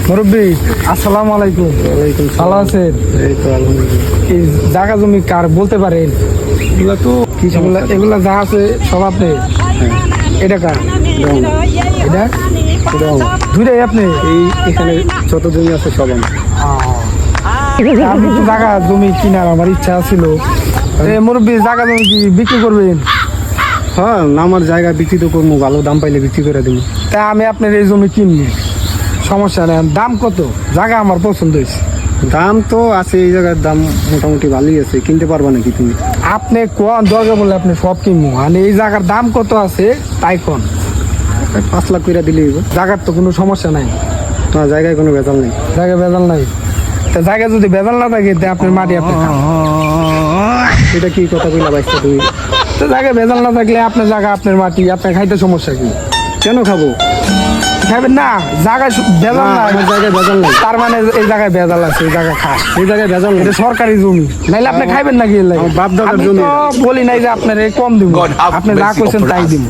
মুরব্বী আসসালামু আলাইকুম। ভালো আছেন? এই তো আলহামদুলিল্লাহ। এই জায়গা জমি কার বলতে পারেন? এগুলা তো কি এগুলা যা আছে সব আপনি? এটা কার? এটা দুইটাই আপনি? এই এখানে যত জমি আছে সব আমার। আমি একটু জায়গা জমি কিনার আমার ইচ্ছা ছিল। মুরব্বী জায়গা জমি কি বিক্রি করবেন? হ্যাঁ, আমার জায়গা বিক্রি তো করবো, ভালো দাম পাইলে বিক্রি করে দেবো। তা আমি আপনার এই জমি কিনবো, সমস্যা নেই। দাম কত? জায়গা আমার পছন্দ হয়েছে। দাম তো আছে, এই জায়গার দাম মোটামুটি ভালোই আছে। কিনতে পারবা নাকি তুমি? আপনি কোন দরকার বলে আপনি সব কিনবো, মানে এই জায়গার দাম কত আছে তাই কোন। 5 লাখ করে দিলেই হবে। জায়গার তো কোনো সমস্যা নাই, তোমার জায়গায় কোনো ভেজাল নেই। জায়গায় ভেজাল নাই। তা জায়গা যদি ভেজাল না থাকে তা আপনার মাটি আপনি খান। এটা কি কথা কইলা বাইস্তা তুমি? তো জায়গায় ভেজাল না থাকলে আপনার জায়গা আপনার মাটি আপনার খাইতে সমস্যা কি? কেন খাবো? খাবেন না? জায়গায় ভেজাল না, আমার জায়গায় ভেজাল নেই। তার মানে এই জায়গায় ভেজাল আছে, এই জায়গা খাস। এই জায়গায় ভেজাল নেই। এটা সরকারি জমি, নাইলে আপনি খাইবেন নাকি? আমার বাপ দাদার আমি জমি। তো বলি নাই যে আপনার কম দিব, আপনি যা কইছেন তাই দিব।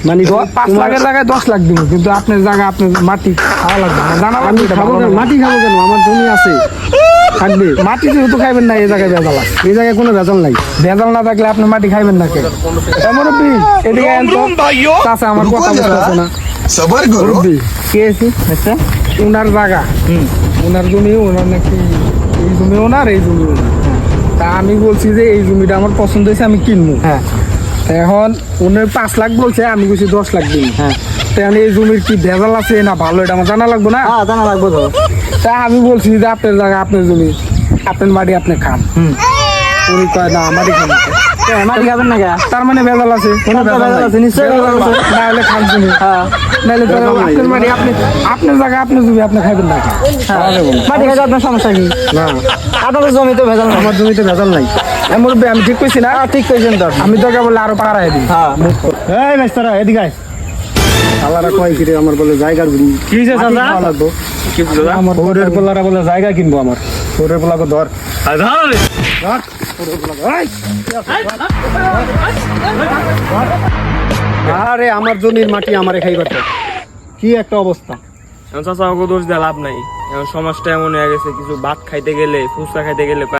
মানে 5 লাখের জায়গায় 10 লাখ দিব, কিন্তু আপনার জায়গা আপনার মাটি খাওয়া লাগবে না, জানা আমি লাগবে এটা খাবো ভালো কেন? না। মাটি খাবো কেন? আমার জমি আছে, থাকবে। মাটি যেহেতু খাইবেন না, এই জায়গায় ভেজাল আছে। এই জায়গায় কোনো ভেজাল নাই। ভেজাল না থাকলে আপনি মাটি খাইবেন না কেন? মুরব্বী এদিকে আইন তো। চাচা আমার কথা বলতেছে না। सबर करो। মুরব্বী কে আছে? আচ্ছা, ওনার জায়গা, ওনার জমি, ওনার নাকি এই জমি ওনার, এই জমি ওনার। তা আমি বলছি যে এই জমিটা আমার পছন্দ হয়েছে, আমি কিনবো। হ্যাঁ তা এখন উনি 5 লাখ বলছে, আমি বলছি 10 লাখ দিন। হ্যাঁ তা এখন এই জমির কি ভেজাল আছে না ভালো, এটা আমার জানা লাগবে না? হ্যাঁ, জানা লাগবে তো। তা আমি বলছি যে আপনার জায়গা আপনার জমি, আপনার মাটি আপনি খান। উনি কয় না মাটি খান না। মাটি খাবেন না কে? তার মানে ভেজাল আছে? কোনো ভেজাল ভেজাল আছে? আছে, নিশ্চয়ই ভেজাল আছে। না হলে খান জমি, হ্যাঁ, নাহলে তো ভেজাল নাই। আপনার মাটি আপনি, আপনার জায়গা আপনার জমি আপনি খাইবেন না কেন? মাটি খাইতে আপনার সমস্যা কি? না, আপনাদের জমি তো ভেজাল নাই। আমার জমিতে ভেজাল নাই। মুরব্বী আমি ঠিক কইছি না? ঠিক কইছেন তো। আমি দরকার বলে আরো পাড়ায় দিই। হ্যাঁ, এই বাইস্তারা এদিকে আয়। আল্লাহরা কয় কি রে, আমার বলে জায়গার কি হয়েছে মাটি চাচা? খাওয়া লাগবো। আমার ওরের পোলারা বলে জায়গা কিনবো আমার। ওরের পোলাকে ধর। আরে আমার জমির মাটি আমারে খাইবার তো। কি একটা অবস্থা। চাচা আমাকে দোষ দেওয়া লাভ নাই। এখন সমাজটা এমন হয়ে গেছে, কিছু ভাত খাইতে গেলে, ফুচকা খাইতে গেলে